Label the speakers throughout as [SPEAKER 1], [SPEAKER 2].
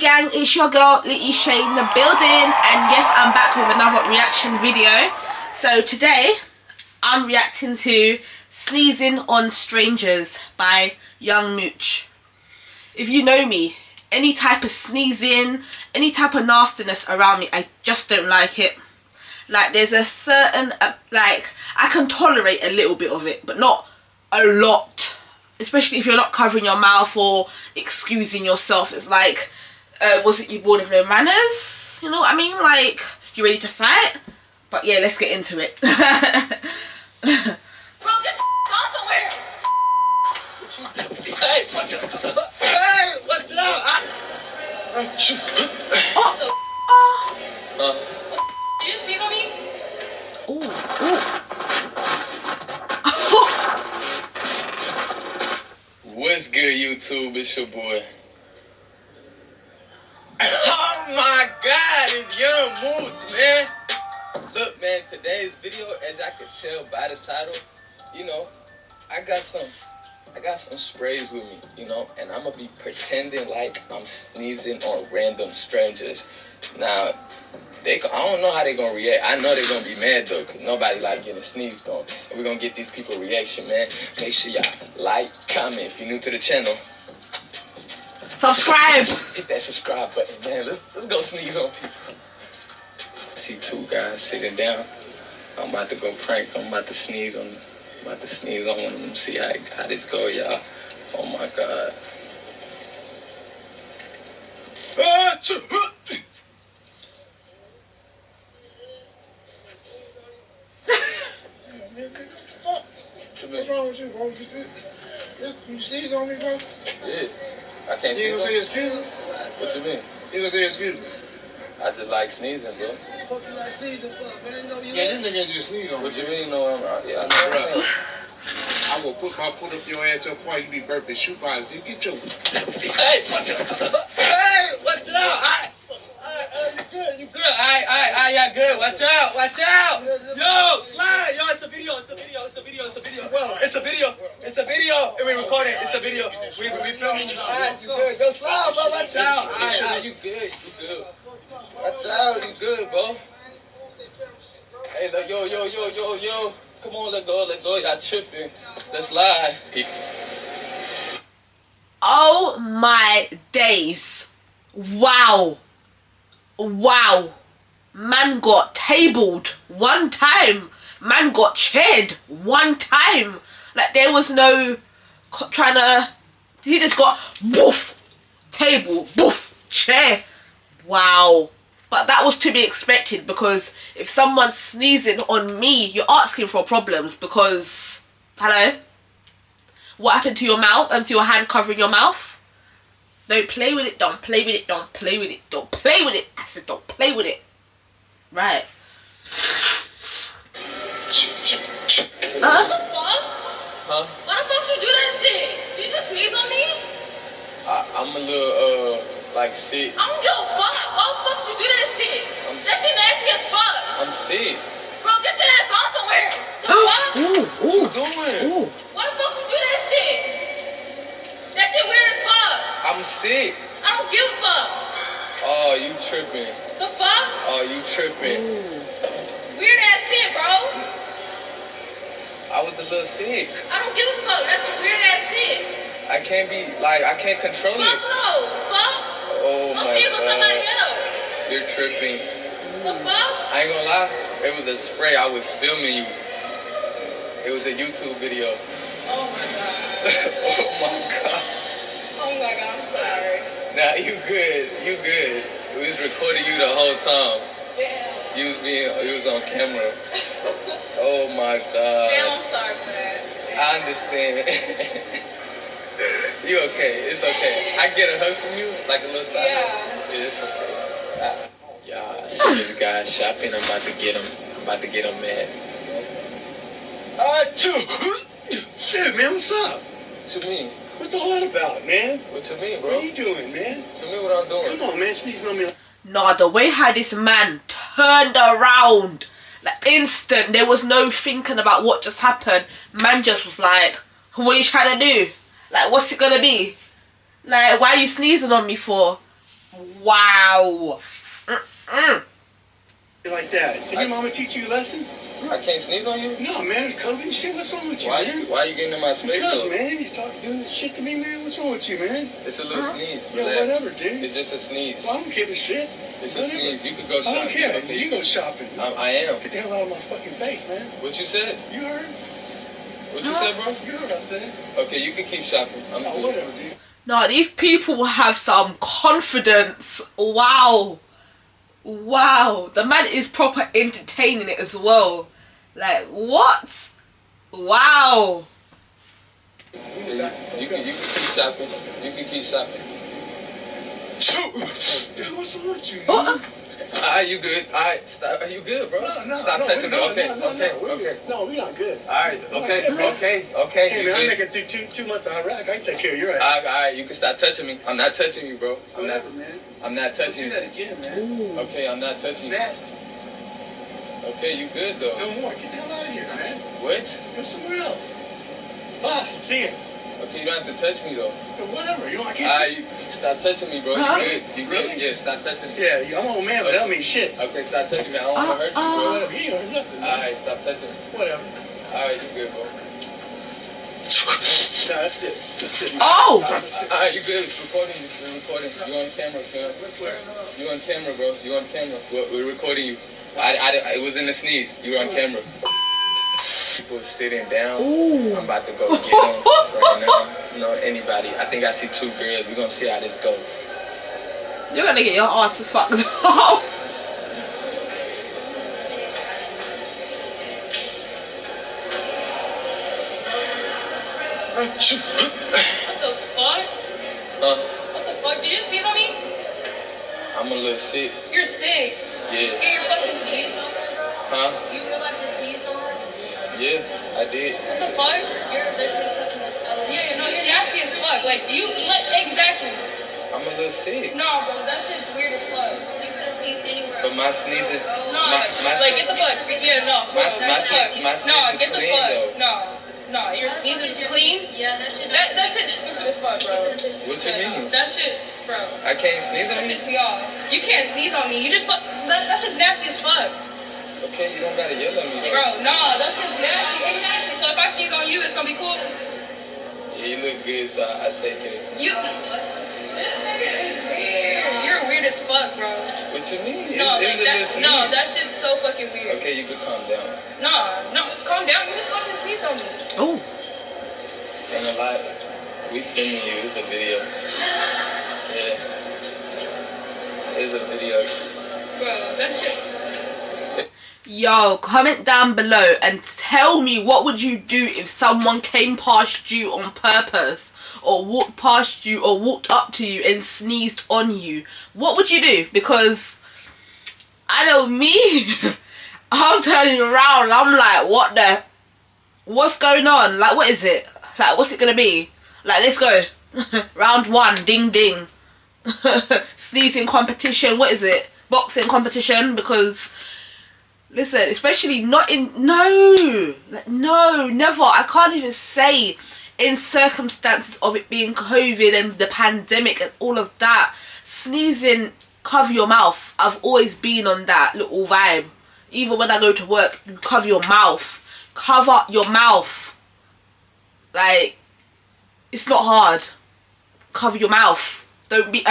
[SPEAKER 1] gang, it's your girl Litty Shay in the building, and yes, I'm back with another reaction video. So today I'm reacting to Sneezing on Strangers by Young Mooch. If you know me, any type of sneezing, any type of nastiness around me, I just don't like it. Like, there's a certain like, I can tolerate a little bit of it, but not a lot. Especially if you're not covering your mouth or excusing yourself. It's like, wasn't you born with no manners? You know what I mean? Like, you ready to fight? But yeah, let's get into it.
[SPEAKER 2] Bro, get your on somewhere. Hey, watch out. Hey, watch out. Did you sneeze on me?
[SPEAKER 3] What's good, YouTube? It's your boy. Oh my God, it's Young Mooch, man. Look, man, today's video, as I could tell by the title, you know, I got some sprays with me, you know, and I'm gonna be pretending like I'm sneezing on random strangers. Now, I don't know how they gonna react. I know they're gonna be mad though, cause nobody like getting sneezed on. And we're gonna get these people reaction, man. Make sure y'all like, comment if you're new to the channel.
[SPEAKER 1] Subscribe.
[SPEAKER 3] Hit that subscribe button, man. Let's go sneeze on people. I see two guys sitting down. I'm about to go prank. I'm about to sneeze on them. I'm about to sneeze on one of them. See how this go, y'all. Oh my God.
[SPEAKER 4] What's wrong with you, bro? You sneeze on me, bro?
[SPEAKER 3] Yeah. I can't
[SPEAKER 4] You ain't gonna say excuse me?
[SPEAKER 3] What you mean?
[SPEAKER 4] You gonna say excuse me?
[SPEAKER 3] I just like sneezing, bro.
[SPEAKER 4] Fuck you like sneezing for, man? You know you this nigga just sneeze on me.
[SPEAKER 3] What you mean? No, yeah, I know.
[SPEAKER 4] Bro, I will put my foot up your ass so far you be burping shoe bars. Dude, get your...
[SPEAKER 3] Hey, watch out. Hey, watch out. You good. Alright, y'all good. Watch out. Yo, slide. Yo, it's a video. And we recording. It's a video. We filming you. Alright, you good. Yo, slide, bro. Watch out. Alright, you good. Watch out. You good, bro. Hey, look, yo. Come on, let go. Y'all tripping. Let's slide.
[SPEAKER 1] Oh my days. Wow. Man got tabled one time. Man got chaired one time. Like, there was no trying to... He just got woof, table, woof, chair. Wow. But that was to be expected, because if someone's sneezing on me, you're asking for problems, because... Hello? What happened to your mouth and to your hand covering your mouth? Don't play with it, don't play with it. I said don't play with it. Right.
[SPEAKER 2] What the fuck?
[SPEAKER 3] Huh?
[SPEAKER 2] Why the fuck you do that shit? Did you just sneeze on me?
[SPEAKER 3] I'm a little, like, sick.
[SPEAKER 2] I don't give a fuck. Why the fuck did you do that shit? That shit nasty as fuck.
[SPEAKER 3] I'm sick.
[SPEAKER 2] Bro, get your ass on somewhere. The fuck?
[SPEAKER 3] What you doing?
[SPEAKER 2] Why the fuck you do that shit? That shit weird as fuck.
[SPEAKER 3] I'm sick.
[SPEAKER 2] I don't give a fuck.
[SPEAKER 3] Oh, you tripping.
[SPEAKER 2] The fuck?
[SPEAKER 3] Oh, you tripping.
[SPEAKER 2] Weird ass shit, bro.
[SPEAKER 3] I was a little sick.
[SPEAKER 2] I don't give a fuck. That's some weird ass shit.
[SPEAKER 3] I can't control
[SPEAKER 2] Fuck
[SPEAKER 3] it.
[SPEAKER 2] no. Fuck.
[SPEAKER 3] Oh
[SPEAKER 2] Go
[SPEAKER 3] my
[SPEAKER 2] sneeze on somebody
[SPEAKER 3] God.
[SPEAKER 2] else.
[SPEAKER 3] You're tripping.
[SPEAKER 2] The fuck?
[SPEAKER 3] I ain't gonna lie. It was a spray. I was filming you. It was a YouTube video.
[SPEAKER 2] Oh my God.
[SPEAKER 3] Oh my God.
[SPEAKER 2] Oh my God, I'm sorry.
[SPEAKER 3] Nah, you good. We was recording you the whole time.
[SPEAKER 2] Damn.
[SPEAKER 3] You was on camera. Oh my God.
[SPEAKER 2] Damn, I'm sorry for that.
[SPEAKER 3] I understand. You okay? It's okay. I get a hug from you, like a little side.
[SPEAKER 2] Yeah.
[SPEAKER 3] It's okay. Yeah, I see this guy shopping. I'm about to get him mad.
[SPEAKER 4] Shit, man, what's up?
[SPEAKER 3] What you mean?
[SPEAKER 4] What's all that about, man?
[SPEAKER 3] What you mean, bro?
[SPEAKER 4] What are you doing, man?
[SPEAKER 3] What you mean what I'm doing?
[SPEAKER 4] Come on, man, sneezing on me.
[SPEAKER 1] Nah, the way how this man turned around, like, instant, there was no thinking about what just happened. Man just was like, what are you trying to do? Like, what's it gonna be? Like, why are you sneezing on me for? Wow.
[SPEAKER 4] Like that. Did your mama teach you lessons?
[SPEAKER 3] I can't sneeze on you?
[SPEAKER 4] No, man, it's COVID and shit. What's wrong with you,
[SPEAKER 3] Why
[SPEAKER 4] man?
[SPEAKER 3] why you getting in my space
[SPEAKER 4] Because,
[SPEAKER 3] though?
[SPEAKER 4] man, you doing this shit to me, man. What's wrong with you, man?
[SPEAKER 3] It's a little sneeze.
[SPEAKER 4] Yeah,
[SPEAKER 3] Relax.
[SPEAKER 4] whatever, dude.
[SPEAKER 3] It's just a sneeze.
[SPEAKER 4] Well, I don't give a shit.
[SPEAKER 3] It's a
[SPEAKER 4] Whatever.
[SPEAKER 3] sneeze. You could go
[SPEAKER 4] I
[SPEAKER 3] shopping.
[SPEAKER 4] don't care.
[SPEAKER 3] Okay.
[SPEAKER 4] You go shopping.
[SPEAKER 3] I am.
[SPEAKER 4] Get the hell out of my fucking face, man.
[SPEAKER 3] What you said?
[SPEAKER 4] You heard?
[SPEAKER 3] What you said, bro?
[SPEAKER 4] You heard what I said.
[SPEAKER 3] Okay, you can keep shopping. I'm
[SPEAKER 4] Oh,
[SPEAKER 3] good.
[SPEAKER 4] whatever, dude.
[SPEAKER 1] No, these people have some confidence. Wow. Wow. The man is proper entertaining it as well. Like, what? Wow.
[SPEAKER 3] Yeah, you can keep shopping. You can keep shopping.
[SPEAKER 4] Dude, what's wrong with you, man?
[SPEAKER 1] What?
[SPEAKER 3] Alright, you good? Alright, stop. Are you good, bro? Stop touching me. Okay, okay.
[SPEAKER 4] No, we're not good.
[SPEAKER 3] Alright, okay,
[SPEAKER 4] good, man.
[SPEAKER 3] okay.
[SPEAKER 4] Hey,
[SPEAKER 3] You
[SPEAKER 4] man, I'm
[SPEAKER 3] good?
[SPEAKER 4] making through 2 months of Iraq. I can take care of your ass.
[SPEAKER 3] Alright, you can stop touching me. I'm not touching you, bro.
[SPEAKER 4] Whatever, man.
[SPEAKER 3] I'm not
[SPEAKER 4] Don't
[SPEAKER 3] touching
[SPEAKER 4] do
[SPEAKER 3] you.
[SPEAKER 4] that again, man.
[SPEAKER 3] Okay, I'm not touching you.
[SPEAKER 4] Nasty.
[SPEAKER 3] Okay, you good though.
[SPEAKER 4] No more. Get the hell out of here, man.
[SPEAKER 3] What?
[SPEAKER 4] Go somewhere else. Bye. See ya.
[SPEAKER 3] Okay, you don't have to touch me though.
[SPEAKER 4] Whatever. You know, I can't
[SPEAKER 3] Alright,
[SPEAKER 4] touch you.
[SPEAKER 3] stop touching me, bro.
[SPEAKER 1] Huh?
[SPEAKER 3] You good? You good?
[SPEAKER 4] Really?
[SPEAKER 3] Yeah, stop touching me.
[SPEAKER 4] Yeah, I'm an old man, but that don't mean shit.
[SPEAKER 3] Okay, stop touching me. I don't want to hurt you, bro.
[SPEAKER 4] Whatever. You ain't heard nothing.
[SPEAKER 3] Alright, stop touching me.
[SPEAKER 4] Whatever.
[SPEAKER 3] Alright, you good, bro.
[SPEAKER 4] Nah, that's it. That's it.
[SPEAKER 1] Oh.
[SPEAKER 3] Alright, you good. It's recording. We're recording. You on camera, cuz. You on camera, bro. You on camera. We're recording you. It was in the sneeze. You were on camera. People sitting down.
[SPEAKER 1] Ooh.
[SPEAKER 3] I'm about to go get them right now. You know, anybody. I think I see 2 girls. We're gonna see how this goes.
[SPEAKER 1] You're gonna get your ass fucked off.
[SPEAKER 2] What the fuck?
[SPEAKER 3] Huh?
[SPEAKER 2] What the fuck? Did you sneeze on me?
[SPEAKER 3] I'm a little sick.
[SPEAKER 2] You're sick.
[SPEAKER 3] Yeah.
[SPEAKER 2] Get your fucking sneeze on.
[SPEAKER 3] Huh?
[SPEAKER 2] You realize you sneezed on her?
[SPEAKER 3] Yeah, I did.
[SPEAKER 2] What the fuck? You're literally fucking disgusting. Yeah, no, it's nasty as fuck. Like, exactly.
[SPEAKER 3] I'm a little sick.
[SPEAKER 2] No, bro, that shit's weird as fuck. You could have sneezed anywhere.
[SPEAKER 3] But my sneezes.
[SPEAKER 2] No, like, get the fuck. Yeah, no.
[SPEAKER 3] My
[SPEAKER 2] Get the
[SPEAKER 3] clean,
[SPEAKER 2] fuck.
[SPEAKER 3] though.
[SPEAKER 2] No, your sneezes is clean? Yeah, that shit's stupid as fuck, bro.
[SPEAKER 3] What you mean?
[SPEAKER 2] That shit, bro.
[SPEAKER 3] I can't sneeze on
[SPEAKER 2] That
[SPEAKER 3] you?
[SPEAKER 2] pissed me off. You can't sneeze on me. You just that's just nasty as fuck.
[SPEAKER 3] Okay, you don't gotta yell at me, though.
[SPEAKER 2] Bro, no, that shit's nasty. Exactly. So if I sneeze on you, it's gonna be cool?
[SPEAKER 3] Yeah, you look good, so I take it.
[SPEAKER 2] This nigga is weird. You're weird as fuck, bro.
[SPEAKER 3] What you mean?
[SPEAKER 2] No,
[SPEAKER 3] It was a little sneeze.
[SPEAKER 2] that shit's so fucking weird.
[SPEAKER 3] Okay, you can calm down.
[SPEAKER 2] No, calm down. You just fucking sneeze on me.
[SPEAKER 1] Oh.
[SPEAKER 3] Ain't gonna lie. We filming you. It's a video. Yeah. It's a video.
[SPEAKER 2] Bro, that shit.
[SPEAKER 1] Yo, comment down below and tell me, what would you do if someone came past you on purpose, or walked past you, or walked up to you and sneezed on you? What would you do? Because I know me, I'm turning around and I'm like, what's going on? Like, what is it? Like, what's it gonna be? Like, let's go. Round 1, ding ding. Sneezing competition, what is it? Boxing competition, because listen, especially not in, no, never. I can't even say in circumstances of it being COVID and the pandemic and all of that, sneezing, cover your mouth. I've always been on that little vibe. Even when I go to work, you cover your mouth. Cover your mouth. Like, it's not hard. Cover your mouth. Don't be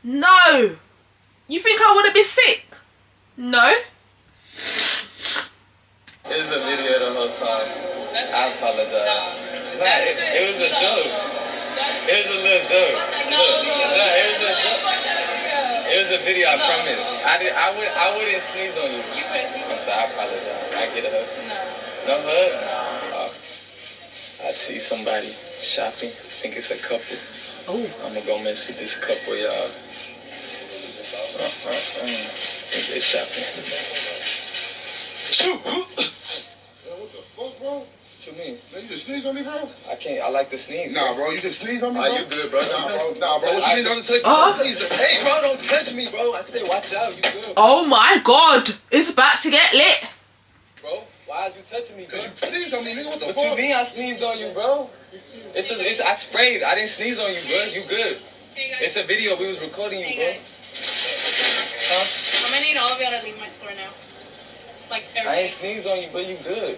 [SPEAKER 1] no. You think I want to be sick? No.
[SPEAKER 3] It was a video the whole time. I apologize. It was a joke. It was a little joke. Look, it was a joke. It was a video, I promise. I wouldn't sneeze on you.
[SPEAKER 2] You wouldn't sneeze on me.
[SPEAKER 3] I'm sorry, I apologize. I get a hug.
[SPEAKER 2] No.
[SPEAKER 3] No hug? I see somebody shopping. I think it's a couple.
[SPEAKER 1] Oh.
[SPEAKER 3] I'm gonna go mess with this couple, y'all. I think they're shopping.
[SPEAKER 4] What the fuck, bro?
[SPEAKER 3] What you mean?
[SPEAKER 4] Man, you just sneeze on me, bro?
[SPEAKER 3] I like to sneeze.
[SPEAKER 4] Nah, bro, you just sneeze on me,
[SPEAKER 3] Are
[SPEAKER 4] bro?
[SPEAKER 3] you good, bro?
[SPEAKER 4] Nah, bro, what you mean don't take sneeze?
[SPEAKER 3] Hey, bro, don't touch me, bro. I said, watch out, you good.
[SPEAKER 1] Oh my god, it's about to get lit.
[SPEAKER 3] Bro, why are you touching me, bro?
[SPEAKER 4] Cause you sneezed on me, nigga, what the
[SPEAKER 3] What
[SPEAKER 4] fuck?
[SPEAKER 3] you mean I sneezed on you, bro? It's I sprayed. I didn't sneeze on you, bro. You good.
[SPEAKER 2] Hey guys.
[SPEAKER 3] It's a video. We was recording you, bro.
[SPEAKER 2] Hey guys.
[SPEAKER 3] Huh?
[SPEAKER 2] I'm gonna need all of y'all to leave my store now. Like
[SPEAKER 3] I
[SPEAKER 2] everything.
[SPEAKER 3] ain't sneeze on you, bro. You good.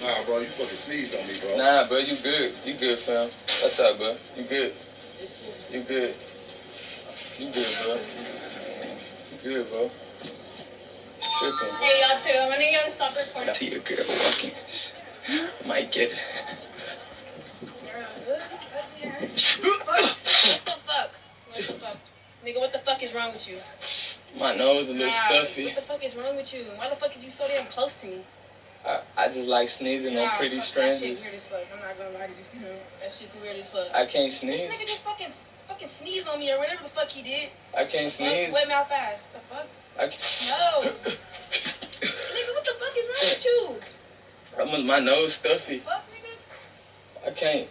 [SPEAKER 4] Nah, bro, you fucking sneezed on me, bro.
[SPEAKER 3] Nah, bro. You good. You good, fam. What's up, bro? You good. You good. You good, bro. You good, bro. Tripping.
[SPEAKER 2] Hey y'all too. I'm gonna need y'all to stop recording.
[SPEAKER 3] I see a girl walking. Might get.
[SPEAKER 2] What the fuck? What the fuck? Nigga, what the fuck is wrong with you?
[SPEAKER 3] My nose a little
[SPEAKER 2] Nah,
[SPEAKER 3] stuffy.
[SPEAKER 2] What the fuck is wrong with you? Why the fuck is you so damn close to me?
[SPEAKER 3] I just like sneezing on pretty
[SPEAKER 2] That
[SPEAKER 3] strangers.
[SPEAKER 2] shit's weird as fuck. I'm not gonna lie to you. That shit's weird as fuck.
[SPEAKER 3] I can't
[SPEAKER 2] This
[SPEAKER 3] sneeze.
[SPEAKER 2] nigga just fucking sneezed on me or whatever the fuck he did.
[SPEAKER 3] I can't sneeze.
[SPEAKER 2] Wet mouth ass. The fuck?
[SPEAKER 3] I can't.
[SPEAKER 2] No. Nigga, what the fuck is wrong with you?
[SPEAKER 3] My nose stuffy.
[SPEAKER 2] Fuck, nigga.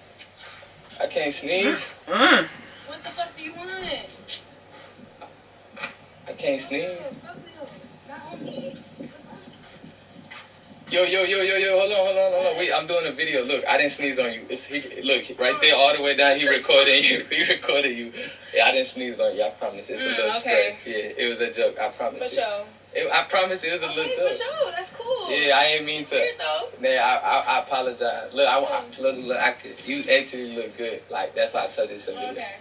[SPEAKER 3] I can't sneeze.
[SPEAKER 2] What the fuck do you want?
[SPEAKER 3] I can't sneeze.
[SPEAKER 2] Fuck no. Not on me.
[SPEAKER 3] Yo, hold on. Wait, I'm doing a video. Look, I didn't sneeze on you. Look, right there, all the way down, he recording you. He recorded you. Yeah, I didn't sneeze on you, I promise. It's a little
[SPEAKER 2] okay.
[SPEAKER 3] spray. Yeah, it was a joke, I promise.
[SPEAKER 2] For sure.
[SPEAKER 3] I promise it was a little
[SPEAKER 2] Okay,
[SPEAKER 3] joke.
[SPEAKER 2] for sure. That's cool.
[SPEAKER 3] Yeah, I ain't mean to.
[SPEAKER 2] Weird though.
[SPEAKER 3] Yeah, I apologize. Look, you actually look good. Like, that's why I told you it's a video.
[SPEAKER 2] Okay.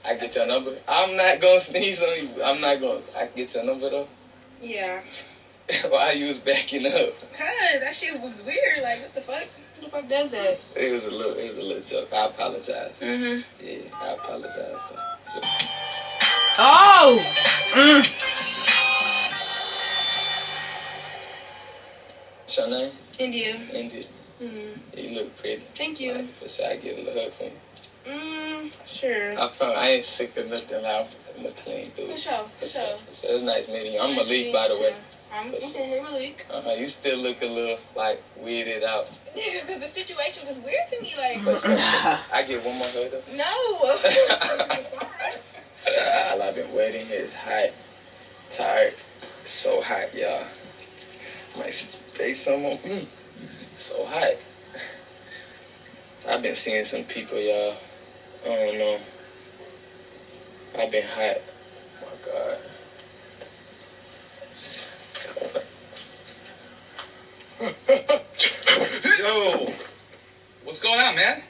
[SPEAKER 3] I get your number. I'm not gonna sneeze on you. I get your number though.
[SPEAKER 2] Yeah.
[SPEAKER 3] Why you was backing up?
[SPEAKER 2] Cause that shit was weird. Like, what the fuck? Who the fuck does that?
[SPEAKER 3] It was a little joke. I apologize.
[SPEAKER 2] Mm-hmm.
[SPEAKER 3] Yeah, I apologize though.
[SPEAKER 1] Oh!
[SPEAKER 3] What's your name?
[SPEAKER 2] India.
[SPEAKER 3] India.
[SPEAKER 2] Mm-hmm.
[SPEAKER 3] You look pretty.
[SPEAKER 2] Thank you.
[SPEAKER 3] Like, for sure, I get a little hug from you.
[SPEAKER 2] Sure.
[SPEAKER 3] I ain't sick of nothing. I'm a clean dude.
[SPEAKER 2] For sure. For sure.
[SPEAKER 3] So it's nice meeting you. I'm
[SPEAKER 2] Nice
[SPEAKER 3] Malik,
[SPEAKER 2] meeting
[SPEAKER 3] by the
[SPEAKER 2] you
[SPEAKER 3] way.
[SPEAKER 2] too. I'm okay, Malik.
[SPEAKER 3] You still look a little like weirded out.
[SPEAKER 2] Because the situation was weird to me. Like,
[SPEAKER 3] But I get one more hug though.
[SPEAKER 2] no.
[SPEAKER 3] All I've been waiting here is hot, tired, so hot, y'all. Might spray some on me. So hot. I've been seeing some people, y'all. I don't know. I've been hot. Oh my God.
[SPEAKER 5] Yo, what's going on, man?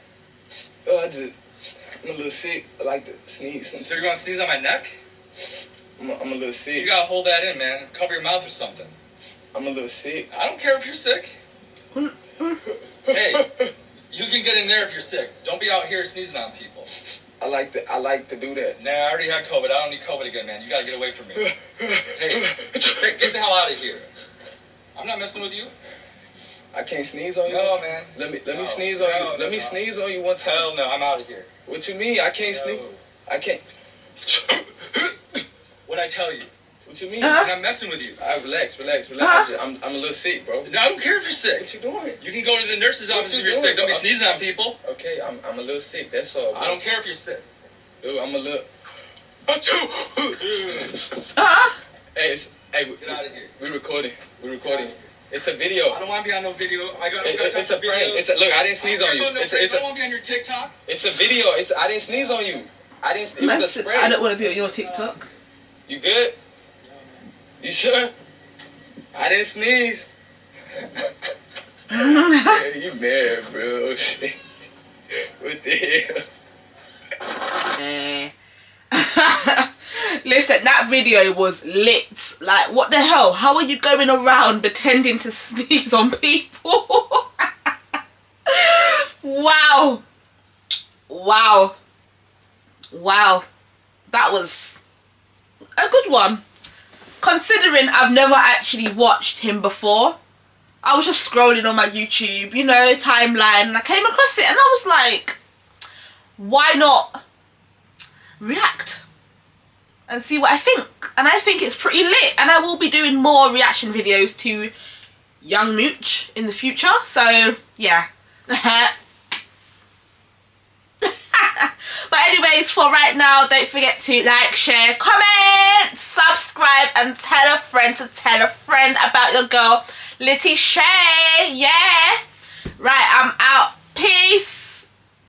[SPEAKER 3] I'm a little sick. I like to sneeze.
[SPEAKER 5] So you're gonna sneeze on my neck?
[SPEAKER 3] I'm a little
[SPEAKER 5] You
[SPEAKER 3] sick.
[SPEAKER 5] gotta hold that in, man. Cover your mouth or something.
[SPEAKER 3] I'm a little sick.
[SPEAKER 5] I don't care if you're sick. Hey, you can get in there if you're sick. Don't be out here sneezing on people.
[SPEAKER 3] I like to do that.
[SPEAKER 5] Nah, I already had COVID. I don't need COVID again, man. You gotta get away from me. Hey, get the hell out of here. I'm not messing with you.
[SPEAKER 3] I can't sneeze on you.
[SPEAKER 5] No,
[SPEAKER 3] one time?
[SPEAKER 5] man.
[SPEAKER 3] Let me
[SPEAKER 5] No,
[SPEAKER 3] sneeze on you.
[SPEAKER 5] no,
[SPEAKER 3] Let me
[SPEAKER 5] no.
[SPEAKER 3] sneeze on you one time.
[SPEAKER 5] Hell no, I'm out of here.
[SPEAKER 3] What you mean? I can't sneeze.
[SPEAKER 5] No.
[SPEAKER 3] I can't.
[SPEAKER 5] What'd I tell you?
[SPEAKER 3] What you mean?
[SPEAKER 5] I'm not messing with you.
[SPEAKER 3] Relax. I'm a little sick, bro.
[SPEAKER 5] No, I don't care if you're sick.
[SPEAKER 3] What you doing?
[SPEAKER 5] You can go to the nurse's
[SPEAKER 3] What
[SPEAKER 5] office
[SPEAKER 3] you
[SPEAKER 5] if you're
[SPEAKER 3] doing,
[SPEAKER 5] sick. Don't be
[SPEAKER 3] bro?
[SPEAKER 5] sneezing on people.
[SPEAKER 3] Okay, I'm a little sick. That's all. Bro.
[SPEAKER 5] I don't care if you're sick.
[SPEAKER 3] Dude, I'm a little. Hey,
[SPEAKER 5] Get out of here.
[SPEAKER 3] we recording. It's a video.
[SPEAKER 5] I don't want to be on no video.
[SPEAKER 3] It's a prank. Look, I didn't sneeze on you.
[SPEAKER 5] I don't
[SPEAKER 3] It's
[SPEAKER 5] want to be on your TikTok.
[SPEAKER 3] a video. I didn't sneeze on you. It was a spray.
[SPEAKER 1] I don't want to be on your TikTok.
[SPEAKER 3] You good? You sure? I didn't sneeze. Yeah, you mad, bro? What the hell?
[SPEAKER 1] Listen, that video was lit. Like, what the hell? How are you going around pretending to sneeze on people? Wow. That was a good one. Considering I've never actually watched him before. I was just scrolling on my YouTube, timeline, and I came across it and I was like, why not react and see what I think? And I think it's pretty lit, and I will be doing more reaction videos to Young Mooch in the future, so yeah. But anyways, for right now, don't forget to like, share, comment, subscribe, and tell a friend about your girl Litty Shay. Yeah, right, I'm out. Peace.